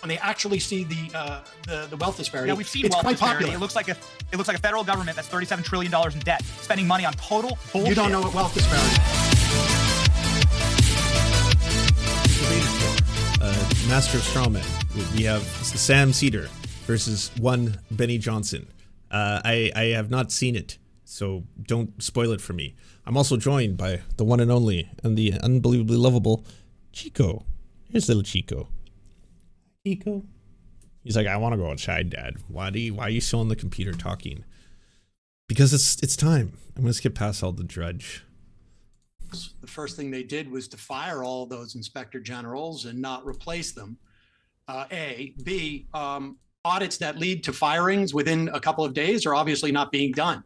when they actually see the wealth disparity, yeah, we've seen it's wealth quite disparity. popular. It looks like a federal government that's $37 trillion in debt, spending money on total bullshit. You don't know what wealth disparity is. Master of Strawman. We have Sam Seder versus one Benny Johnson. I have not seen it, so don't spoil it for me. I'm also joined by the one and only and the unbelievably lovable Chico. Here's little Chico. Chico. He's like, I want to go outside, Dad. Why are you still on the computer talking? Because it's time. I'm gonna skip past all the drudge. The first thing they did was to fire all those inspector generals and not replace them. A. B. Audits that lead to firings within a couple of days are obviously not being done.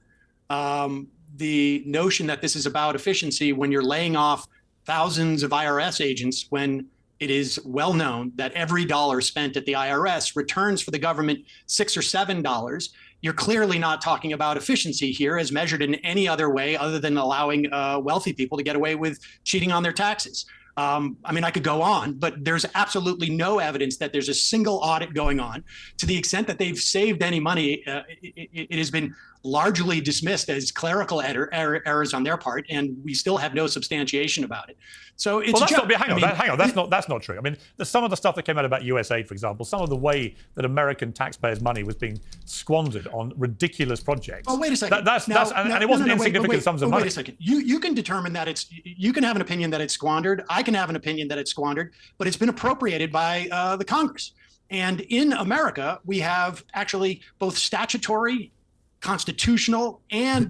The notion that this is about efficiency when you're laying off thousands of IRS agents, when it is well known that every dollar spent at the IRS returns for the government $6 or $7. You're clearly not talking about efficiency here as measured in any other way other than allowing wealthy people to get away with cheating on their taxes. I mean, I could go on, but there's absolutely no evidence that there's a single audit going on. To the extent that they've saved any money, it has been largely dismissed as clerical errors on their part, and we still have no substantiation about it. So it's hang on, that's not true. I mean, some of the stuff that came out about USAID, for example, some of the way that American taxpayers' money was being squandered on ridiculous projects. Oh, wait a second. And it wasn't insignificant sums of money. Wait a second. You can determine that you can have an opinion that it's squandered. I can have an opinion that it's squandered, but it's been appropriated by the Congress. And in America, we have actually both statutory, constitutional, and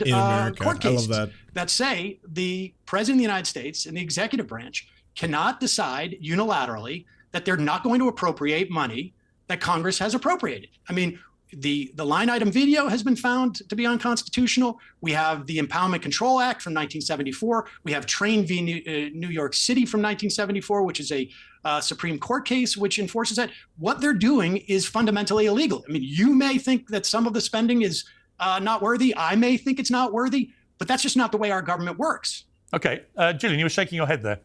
court cases that say the President of the United States and the executive branch cannot decide unilaterally that they're not going to appropriate money that Congress has appropriated. I mean, the line item veto has been found to be unconstitutional. We have the Impoundment Control Act from 1974. We have Train v. New York City from 1974, which is a Supreme Court case which enforces that. What they're doing is fundamentally illegal. I mean, you may think that some of the spending is not worthy. I may think it's not worthy, but that's just not the way our government works. Okay, Julian, you were shaking your head there.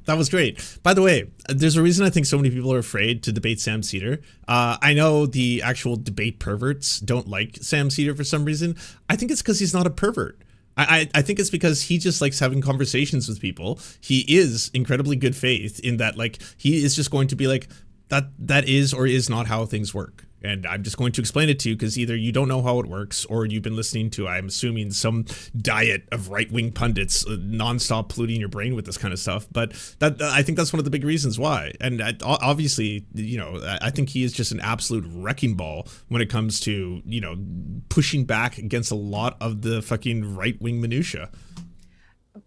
That was great. By the way, there's a reason I think so many people are afraid to debate Sam Seder. I know the actual debate perverts don't like Sam Seder for some reason. I think it's because he's not a pervert. I think it's because he just likes having conversations with people. He is incredibly good faith in that, like, he is just going to be like, that is or is not how things work. And I'm just going to explain it to you because either you don't know how it works or you've been listening to, I'm assuming, some diet of right-wing pundits nonstop polluting your brain with this kind of stuff. But I think that's one of the big reasons why. And obviously, you know, I think he is just an absolute wrecking ball when it comes to, you know, pushing back against a lot of the fucking right-wing minutia.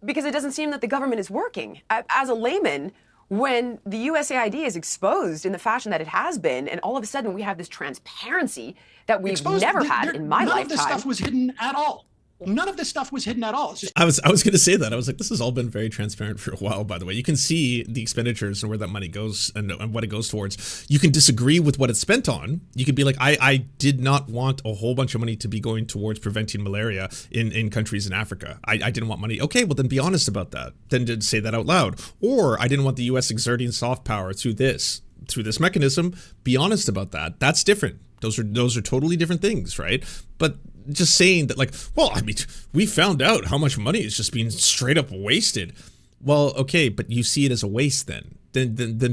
Because it doesn't seem that the government is working. As a layman, when the USAID is exposed in the fashion that it has been, and all of a sudden we have this transparency that we've never had in my lifetime. None of this stuff was hidden at all. None of this stuff was hidden at all. It's just I was going to say that. I was like, this has all been very transparent for a while, by the way. You can see the expenditures and where that money goes and what it goes towards. You can disagree with what it's spent on. You could be like, I did not want a whole bunch of money to be going towards preventing malaria in countries in Africa. I didn't want money. Okay, well then be honest about that. Then say that out loud. Or I didn't want the US exerting soft power through this mechanism. Be honest about that. That's different. Those are totally different things, right? But just saying that, like, well, I mean, we found out how much money is just being straight up wasted. Well, okay, but you see it as a waste then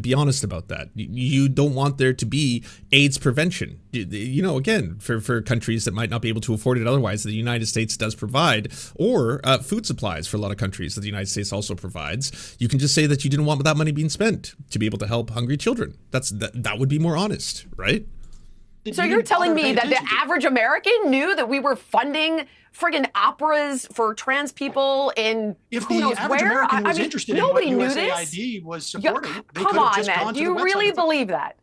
be honest about that. You don't want there to be AIDS prevention. You know, again, for countries that might not be able to afford it otherwise, that the United States does provide, or food supplies for a lot of countries that the United States also provides. You can just say that you didn't want that money being spent to be able to help hungry children. That would be more honest, right? So you're telling me that the average American knew that we were funding friggin' operas for trans people in who knows where? I mean, nobody knew this. USAID was supporting. Come on, man. Do you really believe that?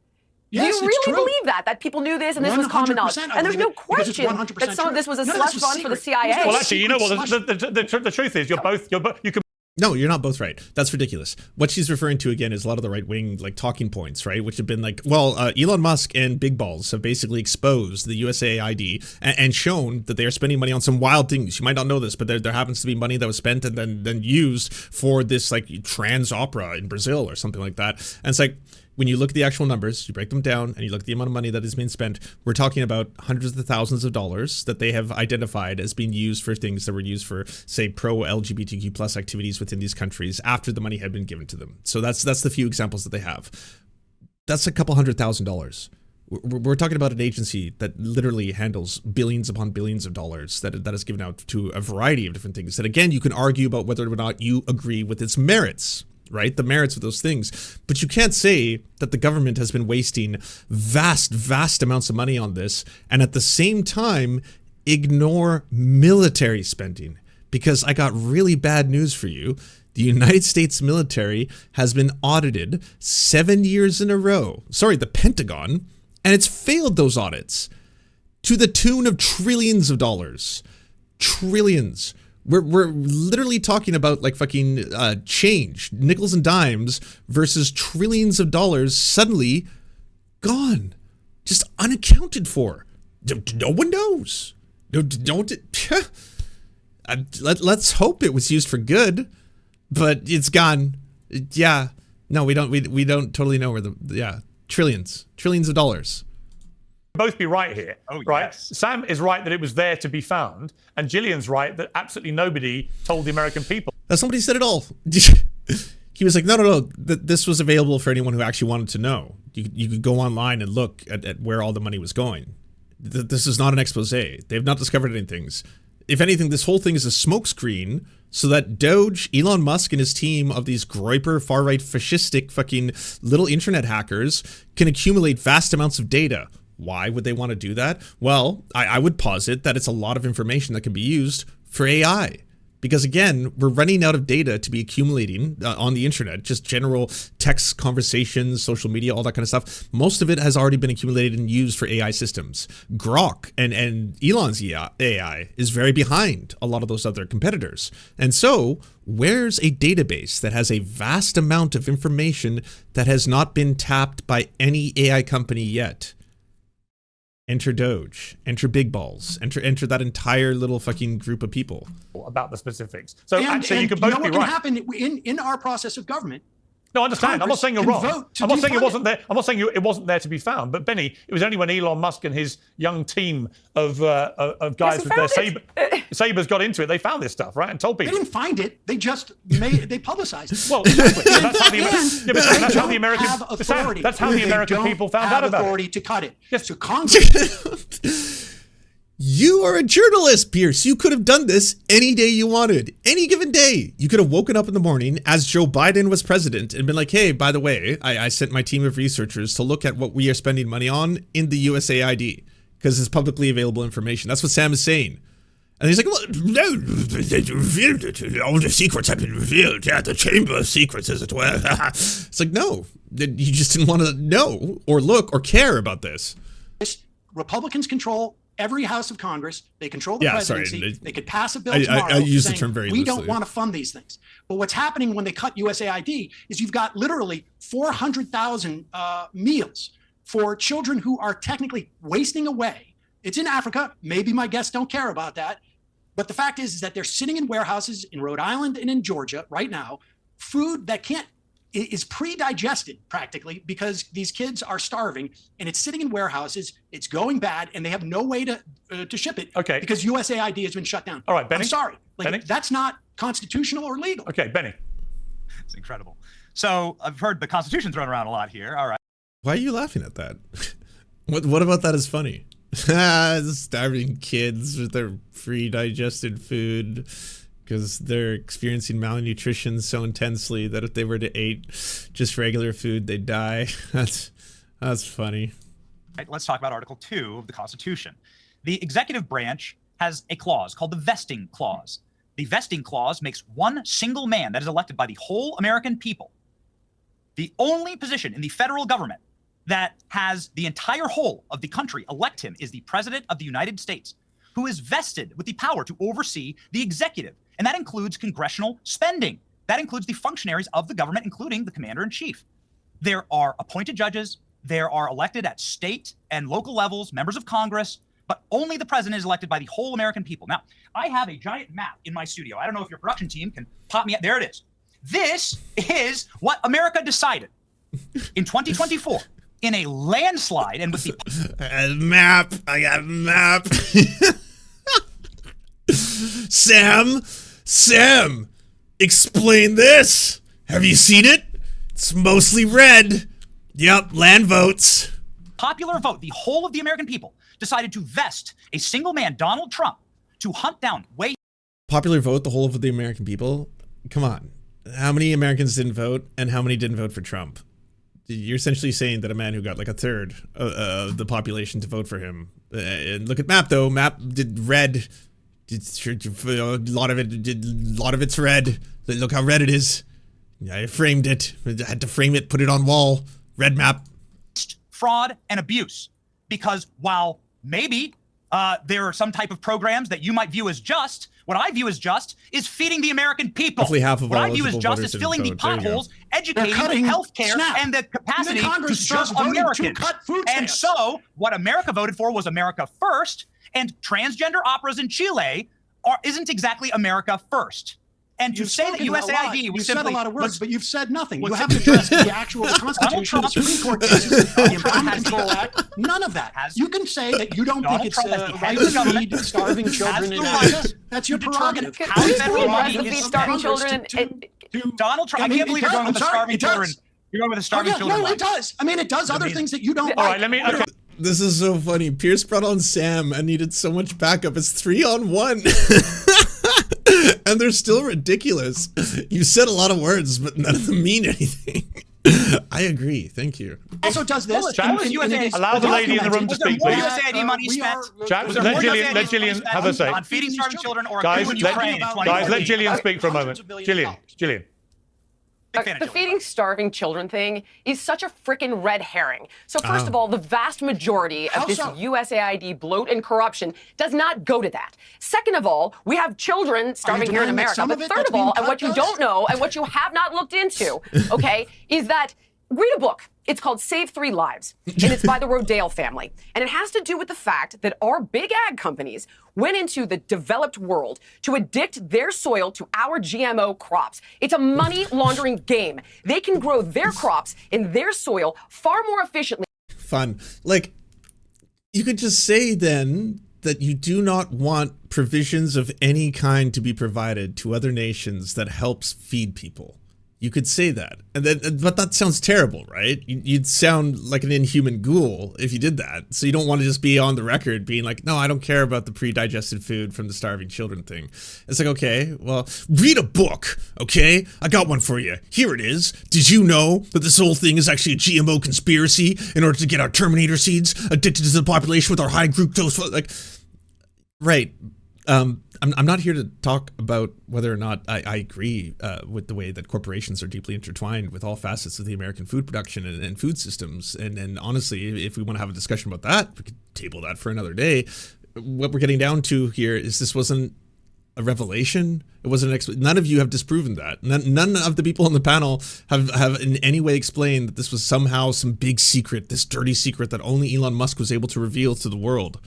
Yes, do you really believe that people knew this and this was common knowledge? And there's no question that some of this was a slush fund for the CIA. Well, actually, you know what? The truth is, you can. No, you're not both right. That's ridiculous. What she's referring to again is a lot of the right-wing like talking points, right? Which have been like, well, Elon Musk and Big Balls have basically exposed the USAID and shown that they are spending money on some wild things. You might not know this, but there happens to be money that was spent and then used for this like trans opera in Brazil or something like that. And it's like, when you look at the actual numbers, you break them down and you look at the amount of money that is being spent, we're talking about hundreds of thousands of dollars that they have identified as being used for things that were used for, say, pro-LGBTQ plus activities within these countries after the money had been given to them. So that's the few examples that they have. That's a couple $100,000. We're talking about an agency that literally handles billions upon billions of dollars that is given out to a variety of different things. And again, you can argue about whether or not you agree with its merits, right? The merits of those things. But you can't say that the government has been wasting vast, vast amounts of money on this and at the same time ignore military spending. Because I got really bad news for you. The United States military has been audited 7 years in a row. Sorry, the Pentagon. And it's failed those audits to the tune of trillions of dollars. Trillions. We're literally talking about like fucking change, nickels and dimes versus trillions of dollars suddenly gone, just unaccounted for. No one knows. Let's hope it was used for good, but it's gone. Yeah, no, we don't totally know where trillions of dollars. Both be right here, right? Yes. Sam is right that it was there to be found, and Gillian's right that absolutely nobody told the American people. Somebody said it all. He was like, no, this was available for anyone who actually wanted to know. You could go online and look at where all the money was going. This is not an expose. They've not discovered anything. If anything, this whole thing is a smokescreen so that Doge, Elon Musk, and his team of these groyper, far-right, fascistic fucking little internet hackers can accumulate vast amounts of data. Why would they want to do that? Well, I would posit that it's a lot of information that can be used for AI. Because again, we're running out of data to be accumulating on the internet, just general text conversations, social media, all that kind of stuff. Most of it has already been accumulated and used for AI systems. Grok and Elon's AI is very behind a lot of those other competitors. And so where's a database that has a vast amount of information that has not been tapped by any AI company yet? Enter Doge, enter Big Balls, enter that entire little fucking group of people. About the specifics. So actually, you can both be right. What can happen in our process of government? No, I understand. I'm not saying you're wrong. I'm not saying it wasn't there. I'm not saying it wasn't there to be found. But Benny, it was only when Elon Musk and his young team of guys with their sabers got into it, they found this stuff, right, and told people. They didn't find it. They just they publicized it. Well, exactly. So that's how the American that's how the American people found out about authority it. To cut it. Yes. So Congress. You are a journalist, Pierce. You could have done this any day you wanted. Any given day. You could have woken up in the morning as Joe Biden was president and been like, hey, by the way, I sent my team of researchers to look at what we are spending money on in the USAID because it's publicly available information. That's what Sam is saying. And he's like, well, no, they revealed it. All the secrets have been revealed. Yeah, the chamber of secrets, as it were. It's like, no, you just didn't want to know or look or care about this. Republicans control every house of Congress. They control the presidency. Sorry. They could pass a bill tomorrow I use saying, the term very we loosely. don't want to fund these things. But what's happening when they cut USAID is you've got literally 400,000 meals for children who are technically wasting away. It's in Africa. Maybe my guests don't care about that. But the fact is that they're sitting in warehouses in Rhode Island and in Georgia right now, food that is pre-digested practically because these kids are starving and it's sitting in warehouses, it's going bad, and they have no way to ship it because USAID has been shut down. All right, Benny. I'm sorry. Benny? That's not constitutional or legal. Okay, Benny. It's incredible. So I've heard the Constitution thrown around a lot here. All right. Why are you laughing at that? What about that is funny? Starving kids with their pre-digested food because they're experiencing malnutrition so intensely that if they were to eat just regular food, they'd die. That's funny. Right, let's talk about Article 2 of the Constitution. The executive branch has a clause called the vesting clause. The vesting clause makes one single man that is elected by the whole American people the only position in the federal government that has the entire whole of the country elect him is the President of the United States, who is vested with the power to oversee the executive. And that includes congressional spending. That includes the functionaries of the government, including the commander-in-chief. There are appointed judges. There are elected at state and local levels, members of Congress, but only the president is elected by the whole American people. Now, I have a giant map in my studio. I don't know if your production team can pop me up. There it is. This is what America decided In 2024, in a landslide and with the Map. I got a map. Sam, explain this. Have you seen it? It's mostly red. Yep, land votes. popular vote, the whole of the American people decided to vest a single man, Donald Trump, to hunt down Popular vote, the whole of the American people? Come on. How many Americans didn't vote and how many didn't vote for Trump? You're essentially saying that a man who got like a third of the population to vote for him. And look at Map though. Map did red. A lot of it's red. Look how red it is. I framed it. I had to frame it, put it on wall. Red Map. fraud and abuse. Because while maybe there are some type of programs that you might view as just, what I view as just is feeding the American people. Roughly half of what all I view as eligible just is voters filling the didn't vote. There you go. potholes, educating, healthcare, and the capacity to serve Americans. And so what America voted for was America first, and transgender operas in Chile isn't exactly America first. And to say that USAID was simply... You've said a lot of words, but you've said nothing. You haven't addressed the actual Constitution, the Supreme Court cases, the Empowerment Control Act, none of that. You can say that you don't think it's right to feed starving children in Africa. That's your prerogative. How federal money is starving children? Donald Trump, I can't believe you're going with the starving children. You're going with the starving children. No, it does. I mean, it does other things that you don't like. All right, let me... Okay. This is so funny. Pierce brought on Sam and needed so much backup. It's 3-on-1. And they're still ridiculous. You said a lot of words, but none of them mean anything. I agree. Thank you. Also does this. Allow the lady in the room to speak, please. USAID money spent. Let Gillian have her say. On feeding starving children or Guys, Ukraine. let Gillian speak for a moment. Gillian. The feeding starving children thing is such a frickin' red herring. So first of all, the vast majority of this USAID bloat and corruption does not go to that. Second of all, we have children starving here in America. But third of all, and what you don't know and what you have not looked into, okay, is that read a book. It's called Save 3 Lives, and it's by the Rodale family. And it has to do with the fact that our big ag companies went into the developed world to addict their soil to our GMO crops. It's a money laundering game. They can grow their crops in their soil far more efficiently. Fun. Like, you could just say then that you do not want provisions of any kind to be provided to other nations that helps feed people. You could say that, and then, but that sounds terrible, right? You'd sound like an inhuman ghoul if you did that. So you don't want to just be on the record being like, no, I don't care about the pre-digested food from the starving children thing. It's like, okay, well, read a book, okay? I got one for you. Here it is. Did you know that this whole thing is actually a GMO conspiracy in order to get our Terminator seeds addicted to the population with our high fructose? Like, right. I'm not here to talk about whether or not I agree with the way that corporations are deeply intertwined with all facets of the American food production and food systems. And honestly, if we want to have a discussion about that, we could table that for another day. What we're getting down to here is this wasn't a revelation. It wasn't none of you have disproven that. None of the people on the panel have in any way explained that this was somehow some big secret, this dirty secret that only Elon Musk was able to reveal to the world.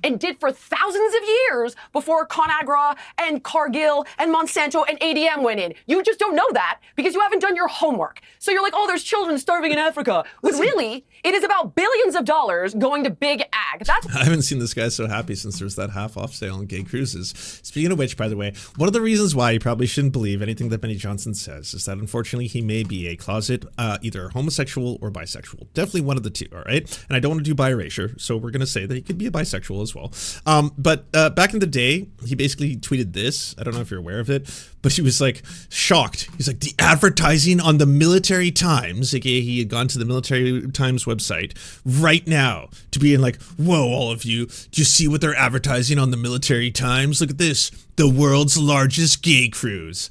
And did for thousands of years before ConAgra and Cargill and Monsanto and ADM went in. You just don't know that because you haven't done your homework. So you're like, oh, there's children starving in Africa. But really, it is about billions of dollars going to big ag. I haven't seen this guy so happy since there was that half-off sale on gay cruises. Speaking of which, by the way, one of the reasons why you probably shouldn't believe anything that Benny Johnson says is that unfortunately he may be a closet either homosexual or bisexual. Definitely one of the two, all right? And I don't want to do bi-erasure, so we're going to say that he could be a bisexual as well. But back in the day, he basically tweeted this. I don't know if you're aware of it, but he was like shocked. He's like, the advertising on the Military Times, aka he had gone to the Military Times website right now to be in like, whoa, all of you, do you see what they're advertising on the Military Times? Look at this, the world's largest gay cruise.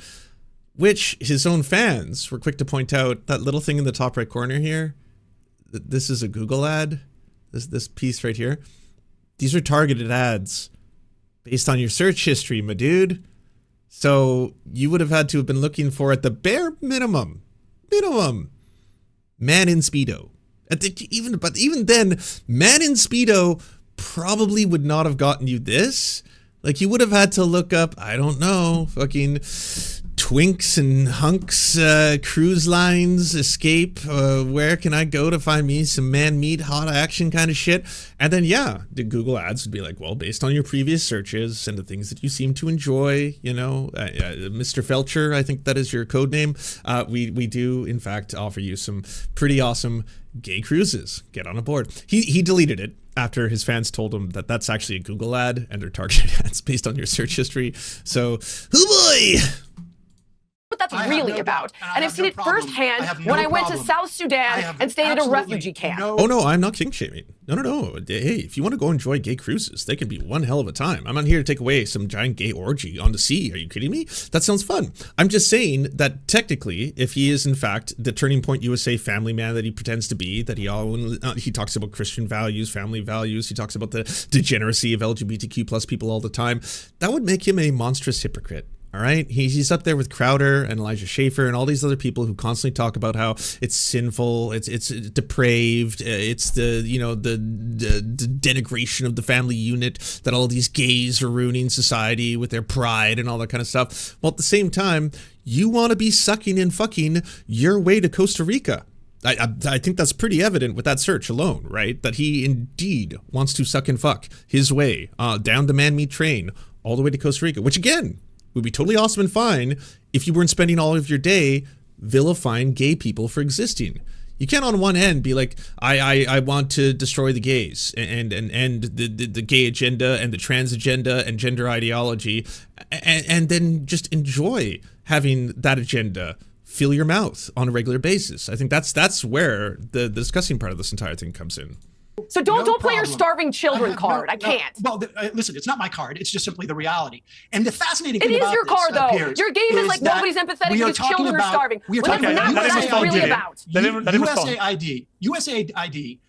Which his own fans were quick to point out that little thing in the top right corner here. This is a Google ad. This piece right here. These are targeted ads based on your search history, my dude. So you would have had to have been looking for, at the bare minimum, man in Speedo. But even then, man in Speedo probably would not have gotten you this. Like, you would have had to look up, I don't know, fucking Twinks and hunks, cruise lines, escape, where can I go to find me some man meat, hot action kind of shit. And then, yeah, the Google ads would be like, well, based on your previous searches and the things that you seem to enjoy, you know, Mr. Felcher, I think that is your code name. We do, in fact, offer you some pretty awesome gay cruises. Get on a board. He deleted it after his fans told him that that's actually a Google ad and they're targeted ads based on your search history. So, oh boy! What that's really about. And I've seen it firsthand when I went to South Sudan and stayed at a refugee camp. Oh no, I'm not king shaming. No. Hey, if you want to go enjoy gay cruises, they can be one hell of a time. I'm not here to take away some giant gay orgy on the sea. Are you kidding me? That sounds fun. I'm just saying that technically, if he is in fact the Turning Point USA family man that he pretends to be, that he talks about Christian values, family values, he talks about the degeneracy of LGBTQ plus people all the time, that would make him a monstrous hypocrite. All right, he's up there with Crowder and Elijah Schaffer and all these other people who constantly talk about how it's sinful, it's depraved, it's the denigration of the family unit, that all these gays are ruining society with their pride and all that kind of stuff. Well, at the same time, you want to be sucking and fucking your way to Costa Rica. I think that's pretty evident with that search alone, right? That he indeed wants to suck and fuck his way down the man meat train all the way to Costa Rica, which again would be totally awesome and fine if you weren't spending all of your day vilifying gay people for existing. You can't on one end be like, I want to destroy the gays and the gay agenda and the trans agenda and gender ideology, and then just enjoy having that agenda fill your mouth on a regular basis. I think that's where the disgusting part of this entire thing comes in. So don't play your starving children card. I can't. Well, listen, it's not my card. It's just simply the reality. And the fascinating thing about your card, though. Your game is like nobody's empathetic because children are starving. We are talking about that's not what it's really about. USAID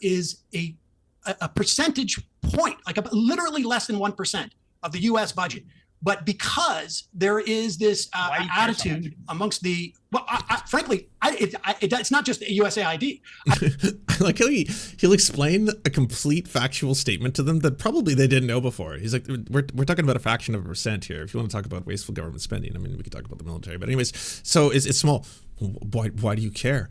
is a percentage point, like literally less than 1% of the U.S. budget. But because there is this attitude amongst the, well, frankly, it's not just USAID. I like how he'll explain a complete factual statement to them that probably they didn't know before. He's like, we're talking about a fraction of a percent here. If you want to talk about wasteful government spending, I mean, we could talk about the military. But anyways, so it's small. Why do you care?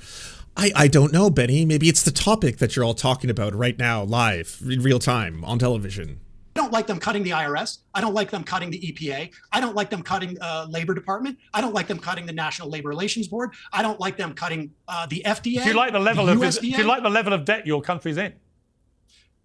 I don't know, Benny. Maybe it's the topic that you're all talking about right now, live, in real time, on television. I don't like them cutting the IRS. I don't like them cutting the EPA. I don't like them cutting Labor Department. I don't like them cutting the National Labor Relations Board. I don't like them cutting the FDA. Do you like the level of debt your country's in?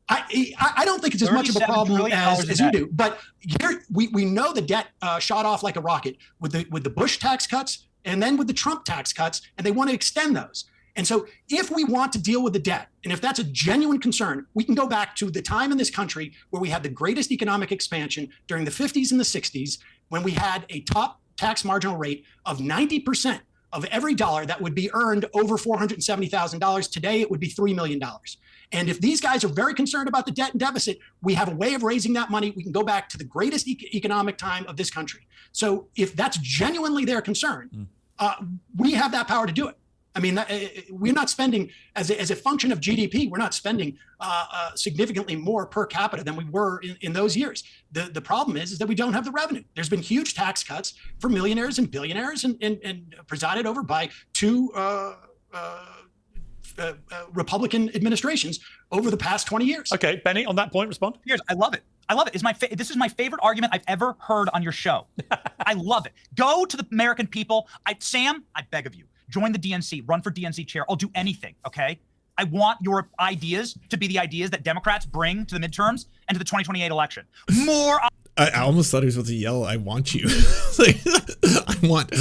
I don't think it's as much of a problem as you do. But here we know the debt shot off like a rocket with the Bush tax cuts and then with the Trump tax cuts, and they want to extend those. And so if we want to deal with the debt, and if that's a genuine concern, we can go back to the time in this country where we had the greatest economic expansion during the 50s and the 60s, when we had a top tax marginal rate of 90% of every dollar that would be earned over $470,000. Today, it would be $3 million. And if these guys are very concerned about the debt and deficit, we have a way of raising that money. We can go back to the greatest economic time of this country. So if that's genuinely their concern, we have that power to do it. I mean, we're not spending, as a function of GDP, we're not spending significantly more per capita than we were in those years. The problem is that we don't have the revenue. There's been huge tax cuts for millionaires and billionaires and presided over by two Republican administrations over the past 20 years. Okay, Benny, on that point, respond. I love it. I love it. This is my favorite argument I've ever heard on your show. I love it. Go to the American people. Sam, I beg of you. Join the DNC, run for DNC chair. I'll do anything, okay? I want your ideas to be the ideas that Democrats bring to the midterms and to the 2028 election. More. I almost thought he was about to yell, I want you. Like, I want.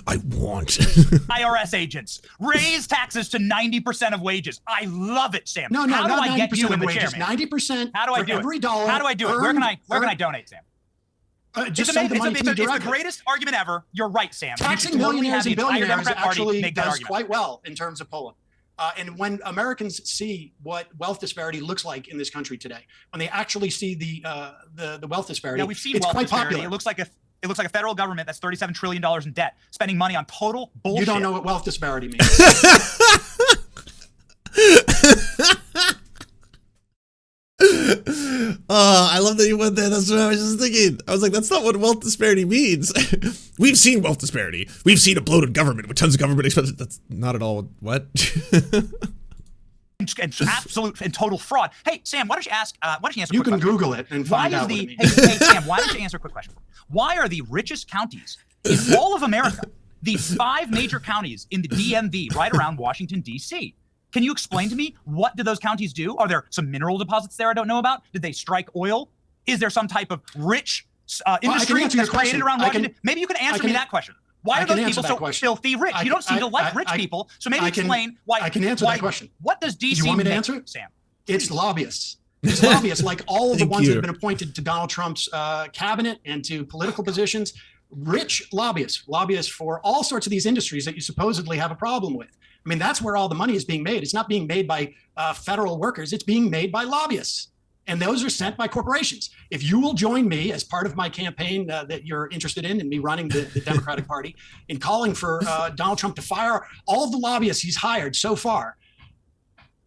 IRS agents. Raise taxes to 90% of wages. I love it, Sam. No, How do not I get you in the chair, 90% How do I do every it? dollar. How do I do it? Where can I donate, Sam? Just send the money to me directly. It's the greatest argument ever. You're right, Sam. Taxing millionaires and billionaires actually does quite well in terms of Poland. And when Americans see what wealth disparity looks like in this country today, when they actually see the wealth disparity, we've seen it's wealth quite disparity. popular. It looks like a federal government that's $37 trillion in debt, spending money on total bullshit. You don't know what wealth disparity means. I love that you went there. That's what I was just thinking. I was like, that's not what wealth disparity means. We've seen wealth disparity. We've seen a bloated government with tons of government expenses. That's not at all what. And absolute and total fraud. Hey, Sam, why don't you answer a quick question? You can Google it and find out what it means. Hey, Sam, why don't you answer a quick question? Why are the richest counties in all of America, the 5 major counties in the DMV right around Washington, D.C.? Can you explain to me, what do those counties do? Are there some mineral deposits there I don't know about? Did they strike oil? Is there some type of rich industry that's created around Washington? Maybe you can answer me that question. Why are those people so filthy rich? You don't seem to like rich people, so maybe explain why. I can answer that question. What does DC You want me to make, answer it? Sam? It's lobbyists. It's lobbyists, like all of the Thank ones that you. have been appointed to Donald Trump's cabinet and to political positions. Rich lobbyists for all sorts of these industries that you supposedly have a problem with. I mean, that's where all the money is being made. It's not being made by federal workers. It's being made by lobbyists. And those are sent by corporations. If you will join me as part of my campaign that you're interested in me running the Democratic Party, in calling for Donald Trump to fire all of the lobbyists he's hired so far,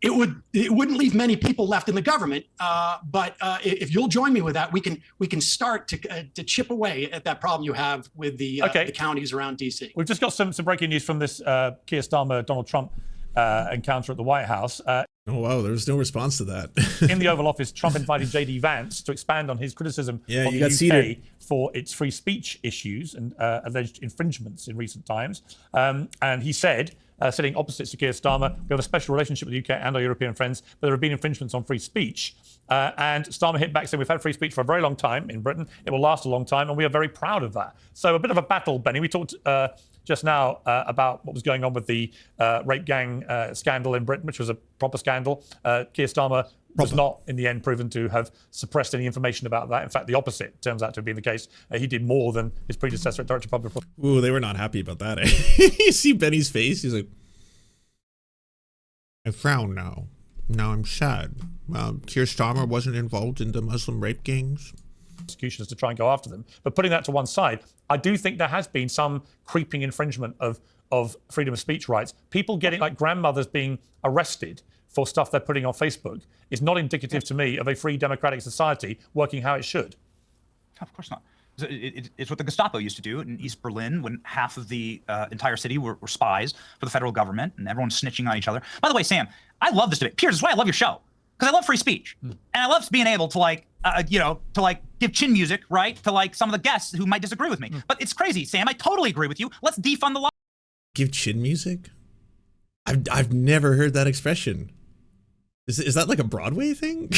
it wouldn't leave many people left in the government. But if you'll join me with that, we can start to chip away at that problem you have with the counties around DC. We've just got some breaking news from this Keir Starmer Donald Trump encounter at the White House. Oh, wow. There was no response to that. In the Oval Office, Trump invited J.D. Vance to expand on his criticism of the UK Seder for its free speech issues and alleged infringements in recent times. And he said, sitting opposite to Keir Starmer, we have a special relationship with the UK and our European friends, but there have been infringements on free speech. And Starmer hit back saying, we've had free speech for a very long time in Britain. It will last a long time, and we are very proud of that. So a bit of a battle, Benny. We talked just now about what was going on with the rape gang scandal in Britain, which was a proper scandal. Keir Starmer was not, in the end, proven to have suppressed any information about that. In fact, the opposite turns out to have been the case. He did more than his predecessor at Director of Public Relations. Ooh, they were not happy about that. You see Benny's face? He's like, I frown now. Now I'm sad. Keir Starmer wasn't involved in the Muslim rape gangs. Prosecutions to try and go after them. But putting that to one side, I do think there has been some creeping infringement of freedom of speech rights. People getting, like grandmothers being arrested for stuff they're putting on Facebook is not indicative to me of a free democratic society working how it should. Of course not. It's what the Gestapo used to do in East Berlin when half of the entire city were spies for the federal government and everyone's snitching on each other. By the way, Sam, I love this debate. Piers, that's why I love your show. Because I love free speech. And I love being able to give chin music, right, to some of the guests who might disagree with me. But it's crazy, Sam. I totally agree with you. Let's defund the law. Give chin music? I've never heard that expression. Is that like a Broadway thing?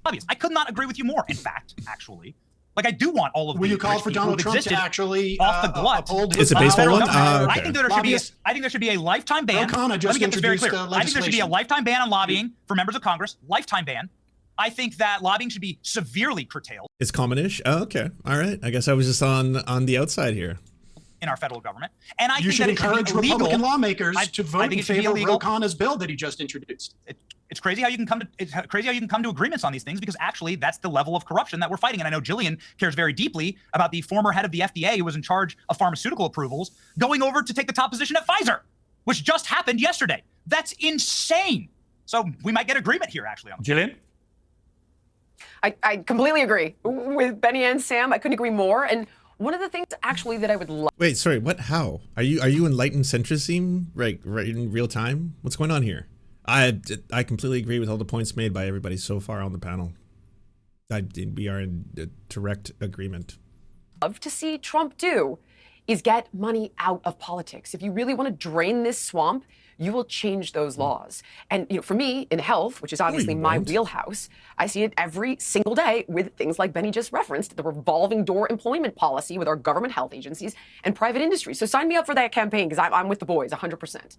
Obvious. I could not agree with you more, in fact, actually. Like, I do want all of Will you call for Donald Trump to actually uphold his It's a baseball one? Okay. I think there should be a lifetime ban. O'Connor just Let me get this very introduced clear. I think there should be a lifetime ban on lobbying for members of Congress. Lifetime ban. I think that lobbying should be severely curtailed. It's common-ish? Oh, okay. All right. I guess I was just on the outside here. In our federal government. And I You think should that it should encourage be illegal. Republican lawmakers to vote in favor of illegal. O'Connor's bill that he just introduced. It's crazy how you can come to agreements on these things, because actually that's the level of corruption that we're fighting. And I know Jillian cares very deeply about the former head of the FDA who was in charge of pharmaceutical approvals going over to take the top position at Pfizer, which just happened yesterday. That's insane. So we might get agreement here, actually. Jillian? I completely agree with Benny and Sam. I couldn't agree more. And one of the things actually that I would love. Wait, sorry. What? How? Are you enlightened centrism right in real time? What's going on here? I completely agree with all the points made by everybody so far on the panel. We are in direct agreement. Love to see Trump do is get money out of politics. If you really want to drain this swamp, you will change those laws. And for me, in health, which is obviously my wheelhouse, I see it every single day with things like Benny just referenced, the revolving door employment policy with our government health agencies and private industry. So sign me up for that campaign, because I'm with the boys 100%.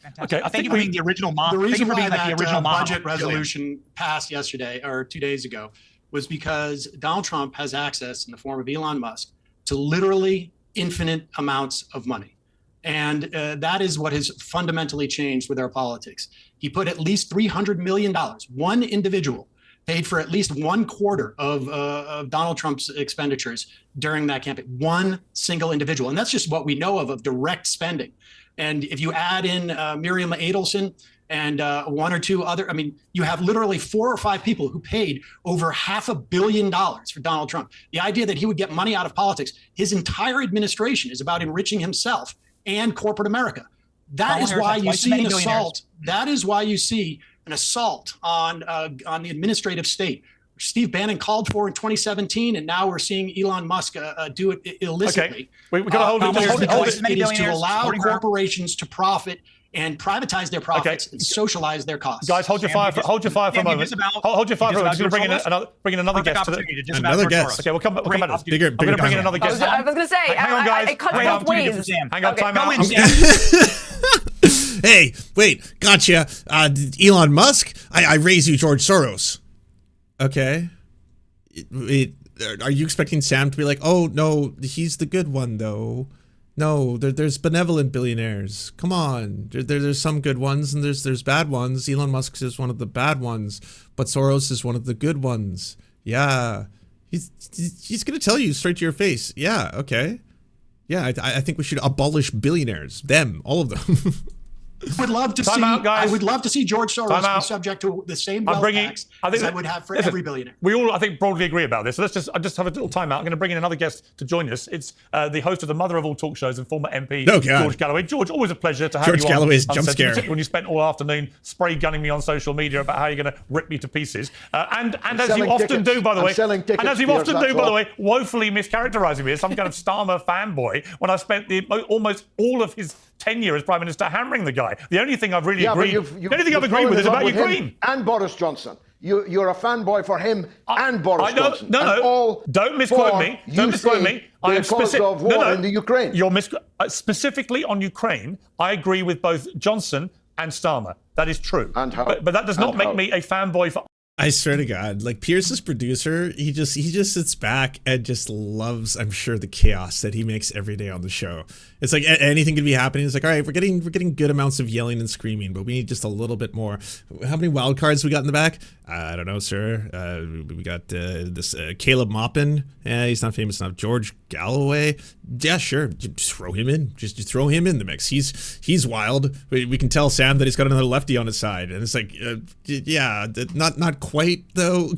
Fantastic. Okay, I Thank think you for being the original mom. The reason why the original that budget resolution passed yesterday or 2 days ago was because Donald Trump has access in the form of Elon Musk to literally infinite amounts of money. And that is what has fundamentally changed with our politics. He put at least $300 million, one individual paid for at least 1/4 of Donald Trump's expenditures during that campaign, one single individual. And that's just what we know of direct spending. And if you add in Miriam Adelson and one or two other. I mean, you have literally 4 or 5 people who paid over $500 million for Donald Trump. The idea that he would get money out of politics, his entire administration is about enriching himself and corporate America. That is why you see an assault. That is why you see an assault on the administrative state. Steve Bannon called for in 2017, and now we're seeing Elon Musk do it illicitly. Okay. We got to hold it. It is to allow corporations to profit and privatize their profits and socialize their costs. Guys, hold your fire for a moment. Hold your fire for a moment. I'm going to bring in another guest. Another guest. Okay, we'll come back. I'm Bigger going to bring in another guest. I was going to say, hang on, guys. it cuts both ways. Hang on, time out. Hey, wait, gotcha. Elon Musk? I raise you George Soros. Okay. Are you expecting Sam to be like, oh, no, he's the good one, though? No, there's benevolent billionaires. Come on. There's some good ones and there's bad ones. Elon Musk is one of the bad ones, but Soros is one of the good ones. Yeah. He's going to tell you straight to your face. Yeah, okay. Yeah, I think we should abolish billionaires. Them, all of them. I would love to I would love to see George Soros be subject to the same wealth tax as I would have for every billionaire. We all, I think, broadly agree about this. So I just have a little timeout. I'm going to bring in another guest to join us. It's the host of the mother of all talk shows and former MP, George Galloway. George, always a pleasure to have you on. George Galloway's jump scare. Particularly when you spent all afternoon spray gunning me on social media about how you're going to rip me to pieces. And as you often do, by the way, woefully mischaracterising me as some kind of Starmer fanboy when I spent almost all of his tenure as Prime Minister hammering the guy. The only thing I've really agreed, the only thing I've agreed with is about Ukraine. And Boris Johnson. You're a fanboy for him and Boris Johnson. No. Don't misquote me. Don't misquote me. I am specific. Of war in the Ukraine. You're specifically on Ukraine. I agree with both Johnson and Starmer. That is true. And how? But that does not make me a fanboy for. I swear to God, like Pierce's producer, he just sits back and just loves, I'm sure, the chaos that he makes every day on the show. It's like anything could be happening. It's like, all right, we're getting good amounts of yelling and screaming, but we need just a little bit more. How many wild cards we got in the back? I don't know, sir. We got this Caleb Maupin. He's not famous enough. George Galloway. Yeah, sure. Just throw him in. Just throw him in the mix. He's wild. We can tell Sam that he's got another lefty on his side, and it's like, yeah, not quite though.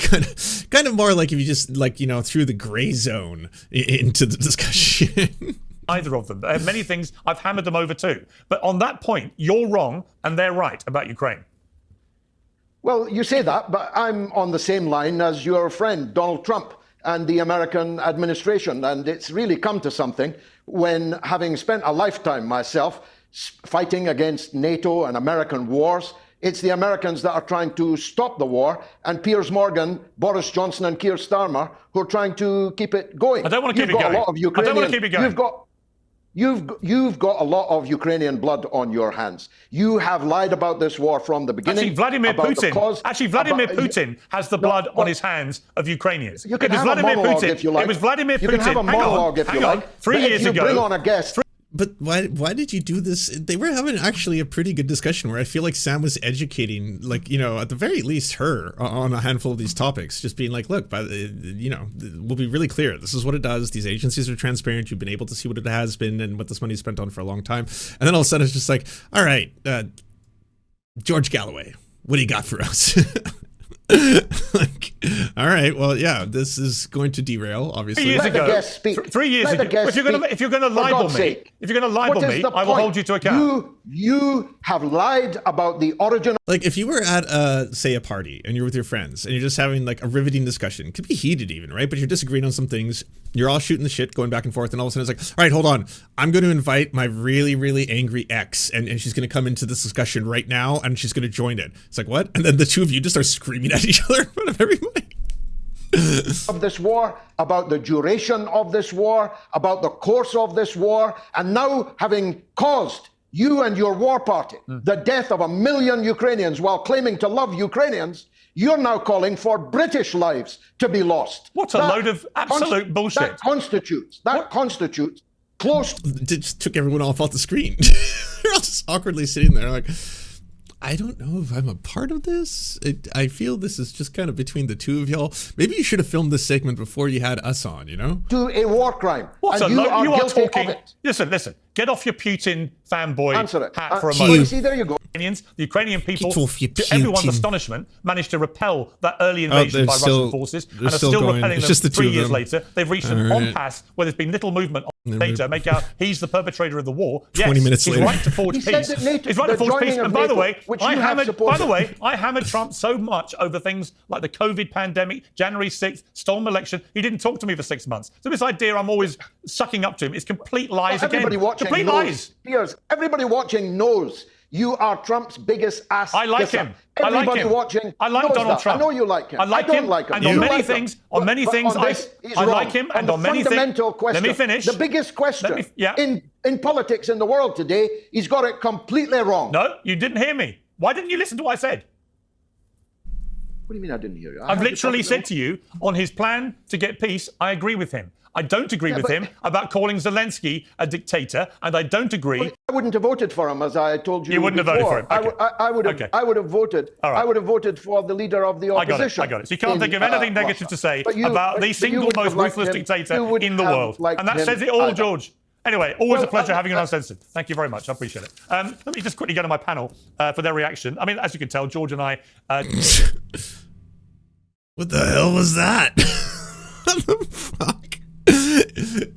Kind of more like if you just threw the gray zone into the discussion. Either of them. Many things I've hammered them over too. But on that point, you're wrong and they're right about Ukraine. Well, you say that, but I'm on the same line as your friend Donald Trump and the American administration. And it's really come to something when, having spent a lifetime myself fighting against NATO and American wars, it's the Americans that are trying to stop the war, and Piers Morgan, Boris Johnson, and Keir Starmer who are trying to keep it going. I don't want to keep it going. I don't want to keep it going. You've got a lot of Ukrainian blood on your hands. You have lied about this war from the beginning. Actually, Vladimir Putin has the blood on his hands of Ukrainians. You can have a monologue if you like. It was Vladimir Putin. You can have a monologue if you like. 3 years ago. Bring on a guest. But why did you do this? They were having actually a pretty good discussion where I feel like Sam was educating, like, at the very least her on a handful of these topics, just being like, look, we'll be really clear. This is what it does. These agencies are transparent. You've been able to see what it has been and what this money is spent on for a long time. And then all of a sudden it's just like, all right, George Galloway, what do you got for us? Like, all right, well, yeah, this is going to derail, obviously. 3 years ago. 3 years ago. If you're going to libel me, I will hold you to account. You have lied about the origin. Like, if you were at, say, a party and you're with your friends and you're just having like a riveting discussion, it could be heated even, right? But you're disagreeing on some things. You're all shooting the shit, going back and forth, and all of a sudden it's like, all right, hold on. I'm going to invite my really, really angry ex, and she's going to come into this discussion right now, and she's going to join it. It's like, what? And then the two of you just start screaming at each other in front of everybody. Of this war, about the duration of this war, about the course of this war, and now having caused you and your war party the death of 1 million Ukrainians while claiming to love Ukrainians, you're now calling for British lives to be lost. What a load of absolute bullshit. That constitutes close. It just took everyone off the screen. They're all just awkwardly sitting there like, I don't know if I'm a part of this. I feel this is just kind of between the two of y'all. Maybe you should have filmed this segment before you had us on, To a war crime. You are talking. Listen. Get off your Putin fanboy hat for a moment. See, there you go. The Ukrainian people, Get off your to everyone's Putin. astonishment, managed to repel that early invasion by Russian forces and are still going. repelling It's them just the 3 two of years them. later. They've reached an impasse where there's been little movement on data, make out he's the perpetrator of the war. 20 minutes he's later. right to forge He peace. said that NATO, He's right to the forge peace. joining of And by the NATO, way, which you have supported. I hammered Trump so much over things like the COVID pandemic, January 6th, stolen election. He didn't talk to me for 6 months. So this idea I'm always sucking up to him is complete lies again. Everybody watching Complete knows. lies. Piers, everybody watching knows you are Trump's biggest ass. I like kisser. him. I like Everybody him. watching I like knows Donald that. Trump. I know you like him. I like don't him. like him. And You on many like him. things, on many But things, on this, he's I like wrong. him. On And the on many things, fundamental question, let me finish. The biggest question yeah. in politics in the world today, he's got it completely wrong. No, you didn't hear me. Why didn't you listen to what I said? What do you mean I didn't hear you? I've literally said to you, on his plan to get peace, I agree with him. I don't agree with him about calling Zelensky a dictator, and I don't agree. I wouldn't have voted for him, as I told you. You wouldn't have voted for him. Okay. I would have. Okay. I would have voted. All right. I would have voted for the leader of the opposition. I got it. So you can't think of anything negative to say But you- about the but single you would most have liked ruthless him. dictator You would in the have world. liked And that him says it all, either. George. Anyway, always Well, a pleasure having you on Uncensored. Thank you very much. I appreciate it. Let me just quickly go to my panel for their reaction. I mean, as you can tell, George and I... What the hell was that? What the fuck?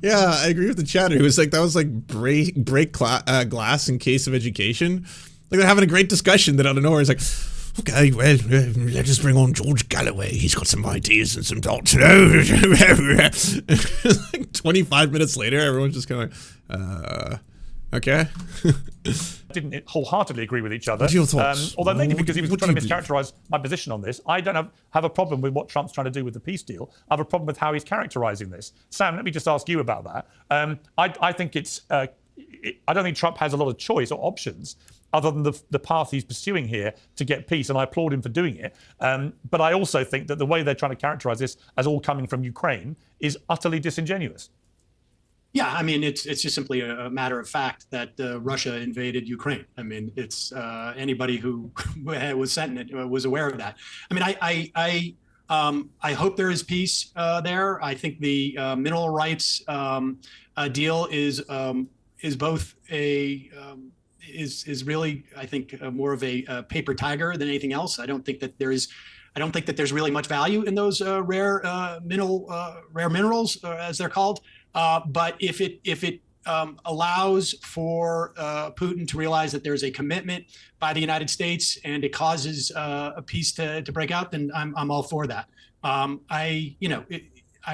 Yeah, I agree with the chatter. He was like, that was like break glass in case of education. Like they're having a great discussion. Then out of nowhere, it's like, okay, well, let's just bring on George Galloway. He's got some ideas and some thoughts. Like 25 minutes later, everyone's just kind of okay. didn't wholeheartedly agree with each other. What are your thoughts? Although mainly What because he was do trying to you mischaracterize my position on this. I don't have a problem with what Trump's trying to do with the peace deal. I have a problem with how he's characterizing this. Sam, let me just ask you about that. I think I don't think Trump has a lot of choice or options other than the path he's pursuing here to get peace, and I applaud him for doing it. But I also think that the way they're trying to characterize this as all coming from Ukraine is utterly disingenuous. Yeah, I mean, it's just simply a matter of fact that Russia invaded Ukraine. I mean, it's anybody who was sent it was aware of that. I mean, I hope there is peace there. I think the mineral rights deal is both is really, I think, more of a paper tiger than anything else. I don't think that there's really much value in those rare minerals, as they're called. But if it allows for Putin to realize that there's a commitment by the United States and it causes a peace to break out, then I'm all for that. I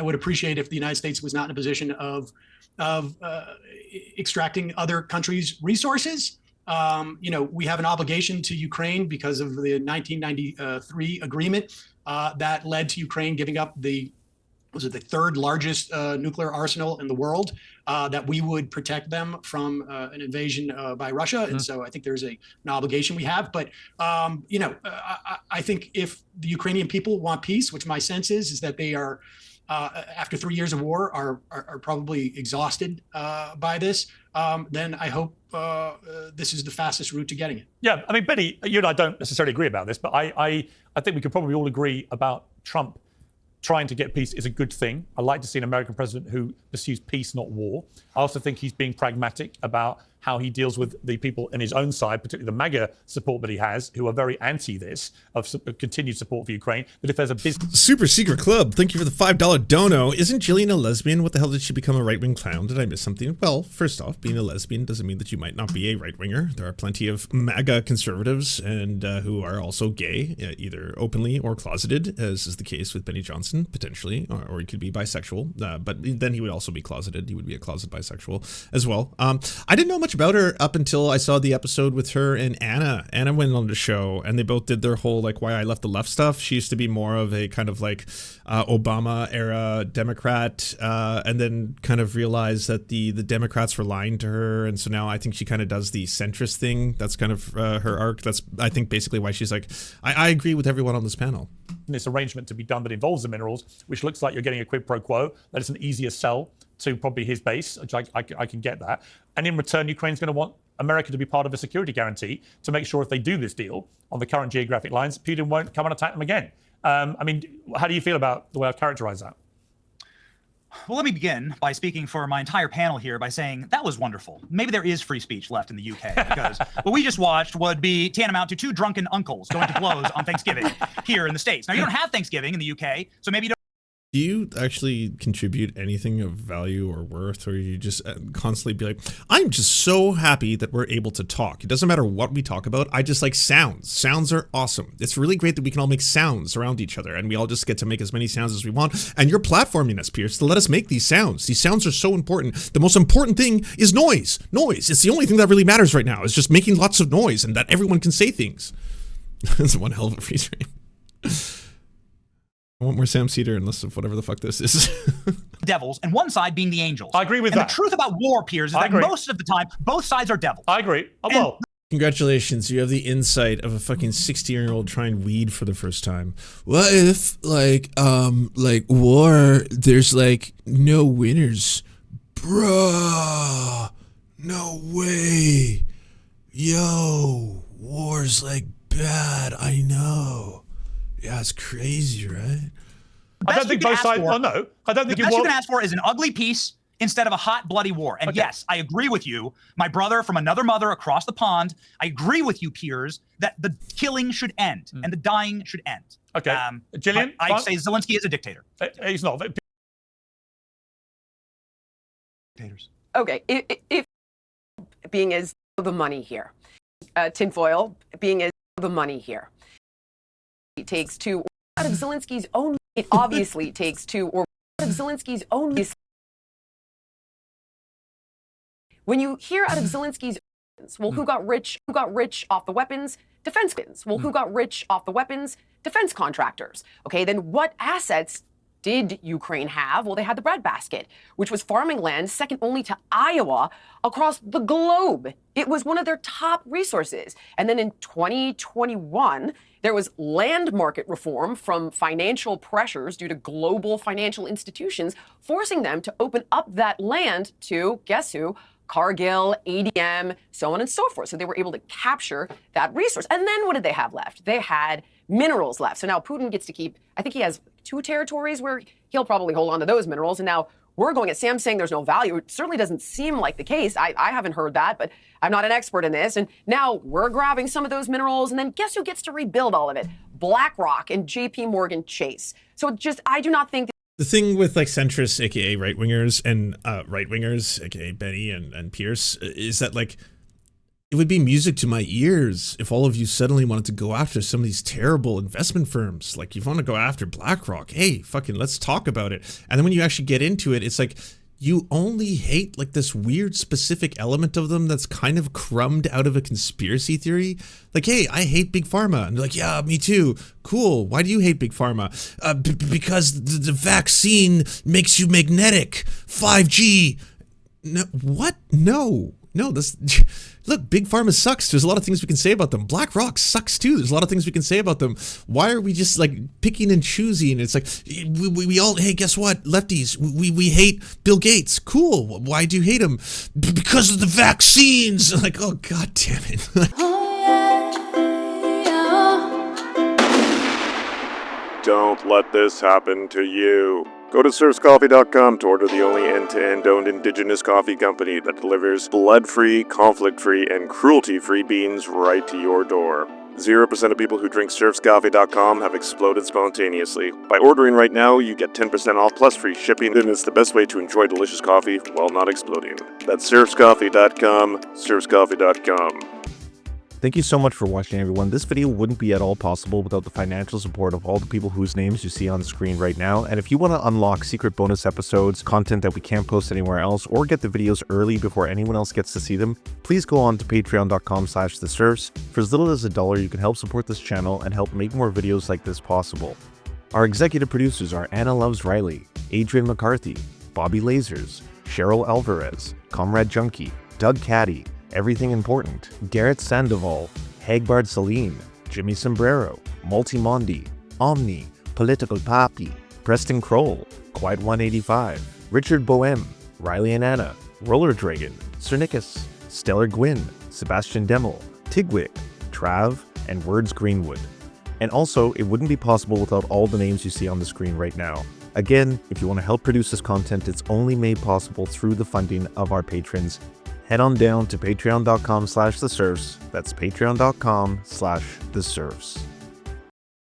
would appreciate if the United States was not in a position of extracting other countries' resources. We have an obligation to Ukraine because of the 1993 agreement that led to Ukraine giving up the third largest nuclear arsenal in the world, that we would protect them from an invasion by Russia. Mm-hmm. And so I think there's an obligation we have. But, I think if the Ukrainian people want peace, which my sense is that they are, after 3 years of war, are probably exhausted by this, then I hope this is the fastest route to getting it. Yeah, I mean, Benny, you and I don't necessarily agree about this, but I think we could probably all agree about Trump trying to get peace is a good thing. I like to see an American president who pursues peace, not war. I also think he's being pragmatic about how he deals with the people in his own side, particularly the MAGA support that he has, who are very anti this, of continued support for Ukraine. But if there's a business... Super Secret Club, thank you for the $5 dono. Isn't Jillian a lesbian? What the hell did she become a right-wing clown? Did I miss something? Well, first off, being a lesbian doesn't mean that you might not be a right-winger. There are plenty of MAGA conservatives and who are also gay, either openly or closeted, as is the case with Benny Johnson, potentially, or he could be bisexual. But then he would also be closeted. He would be a closet bisexual as well. I didn't know much about her up until I saw the episode with her and Anna. Anna went on the show and they both did their whole like why I left the left stuff. She used to be more of a kind of like Obama era Democrat, and then kind of realized that the Democrats were lying to her, and so now I think she kind of does the centrist thing. That's kind of her arc. That's I think basically why she's like, I agree with everyone on this panel. This arrangement to be done that involves the minerals, which looks like you're getting a quid pro quo, that it's an easier sell to probably his base, which I can get that. And in return, Ukraine's going to want America to be part of a security guarantee to make sure if they do this deal on the current geographic lines, Putin won't come and attack them again. I mean, how do you feel about the way I've characterized that? Well, let me begin by speaking for my entire panel here by saying that was wonderful. Maybe there is free speech left in the UK, because what we just watched would be tantamount to two drunken uncles going to blows on Thanksgiving here in the States. Now, you don't have Thanksgiving in the UK, so maybe you don't. Do you actually contribute anything of value or worth, or you just constantly be like, I'm just so happy that we're able to talk. It doesn't matter what we talk about. I just like sounds. Sounds are awesome. It's really great that we can all make sounds around each other, and we all just get to make as many sounds as we want. And you're platforming us, Pierce, to let us make these sounds. These sounds are so important. The most important thing is noise. Noise. It's the only thing that really matters right now, is just making lots of noise and that everyone can say things. That's one hell of a freeze frame. I want more Sam Seder and less of whatever the fuck this is. Devils, and one side being the angels. I agree with and that. The truth about war, Piers, is that most of the time, both sides are devils. I agree. Well, congratulations, you have the insight of a fucking 60-year-old trying weed for the first time. What if, like war, there's like no winners? Bruh, no way. Yo, war's like bad, I know. Yeah, it's crazy, right? I don't think both sides. Well, no, I don't think the best you can ask for is an ugly peace instead of a hot, bloody war. And yes, I agree with you, my brother from another mother across the pond. I agree with you, Piers, that the killing should end and the dying should end. Okay, Gillian, I'd say Zelensky is a dictator. He's not. Dictators. Okay, if being is the money here, tinfoil being is the money here. It takes two out of Zelensky's own. It obviously takes two or out of Zelensky's own. When you hear out of Zelensky's, well, who got rich? Who got rich off the weapons? Defense. Well, who got rich off the weapons? Defense contractors. Okay, then what assets did Ukraine have? Well, they had the breadbasket, which was farming land second only to Iowa across the globe. It was one of their top resources. And then in 2021, there was land market reform from financial pressures due to global financial institutions forcing them to open up that land to, guess who? Cargill, ADM, so on and so forth. So they were able to capture that resource. And then what did they have left? They had minerals left. So now Putin gets to keep, I think he has 2 territories where he'll probably hold on to those minerals. And now we're going at Sam saying there's no value. It certainly doesn't seem like the case. I haven't heard that, but I'm not an expert in this. And now we're grabbing some of those minerals. And then guess who gets to rebuild all of it? BlackRock and JP Morgan Chase. So just, I do not think the thing with like centrists, aka right-wingers, and right-wingers, aka Benny and Pierce, is that like it would be music to my ears if all of you suddenly wanted to go after some of these terrible investment firms. Like, you want to go after BlackRock, hey, fucking let's talk about it. And then when you actually get into it, it's like you only hate like this weird specific element of them that's kind of crumbed out of a conspiracy theory. Like, hey, I hate Big Pharma. And they're like, yeah, me too. Cool. Why do you hate Big Pharma? Because the vaccine makes you magnetic. 5G. No, what? No, this... Look, Big Pharma sucks. There's a lot of things we can say about them. BlackRock sucks too. There's a lot of things we can say about them. Why are we just like picking and choosing? It's like we all, hey, guess what? Lefties, we hate Bill Gates. Cool. Why do you hate him? Because of the vaccines. Like, oh, God damn it. Don't let this happen to you. Go to serfscoffee.com to order the only end-to-end owned indigenous coffee company that delivers blood-free, conflict-free, and cruelty-free beans right to your door. 0% of people who drink serfscoffee.com have exploded spontaneously. By ordering right now, you get 10% off plus free shipping, and it's the best way to enjoy delicious coffee while not exploding. That's serfscoffee.com, serfscoffee.com. Thank you so much for watching, everyone. This video wouldn't be at all possible without the financial support of all the people whose names you see on the screen right now. And if you want to unlock secret bonus episodes, content that we can't post anywhere else, or get the videos early before anyone else gets to see them, please go on to patreon.com/theserfs. For as little as $1, you can help support this channel and help make more videos like this possible. Our executive producers are Anna Loves Riley, Adrian McCarthy, Bobby Lasers, Cheryl Alvarez, Comrade Junkie, Doug Caddy, Everything Important, Garrett Sandoval, Hagbard Salim, Jimmy Sombrero, Multimondi, Omni, Political Papi, Preston Kroll, Quiet 185, Richard Boehm, Riley and Anna, Roller Dragon, Cernicus, Stellar Gwyn, Sebastian Demel, Tigwig, Trav, and Words Greenwood. And also, it wouldn't be possible without all the names you see on the screen right now. Again, if you want to help produce this content, it's only made possible through the funding of our patrons. Head on down to patreon.com/theserfs. That's patreon.com/theserfs.